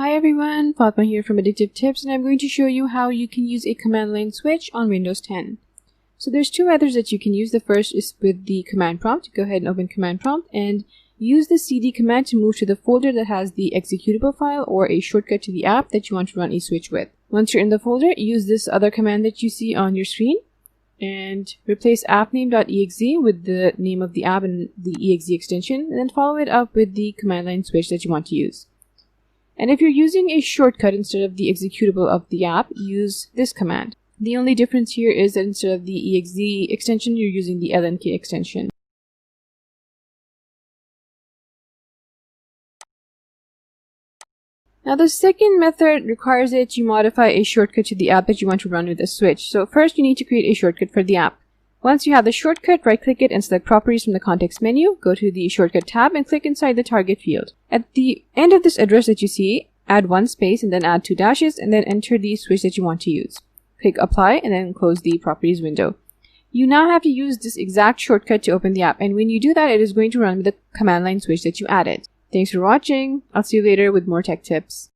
Hi everyone, Fatma here from Addictive Tips, and I'm going to show you how you can use a command line switch on Windows 10. So there's two methods that you can use. The first is with the command prompt. Go ahead and open command prompt and use the cd command to move to the folder that has the executable file or a shortcut to the app that you want to run a switch with. Once you're in the folder, use this other command that you see on your screen and replace appname.exe with the name of the app and the exe extension, and then follow it up with the command line switch that you want to use. And if you're using a shortcut instead of the executable of the app, use this command. The only difference here is that instead of the exe extension, you're using the lnk extension. Now the second method requires that you modify a shortcut to the app that you want to run with a switch. So first you need to create a shortcut for the app. Once you have the shortcut, right-click it and select Properties from the context menu. Go to the Shortcut tab and click inside the target field. At the end of this address that you see, add one space and then add 2 dashes and then enter the switch that you want to use. Click Apply and then close the Properties window. You now have to use this exact shortcut to open the app, and when you do that, it is going to run with the command line switch that you added. Thanks for watching. I'll see you later with more tech tips.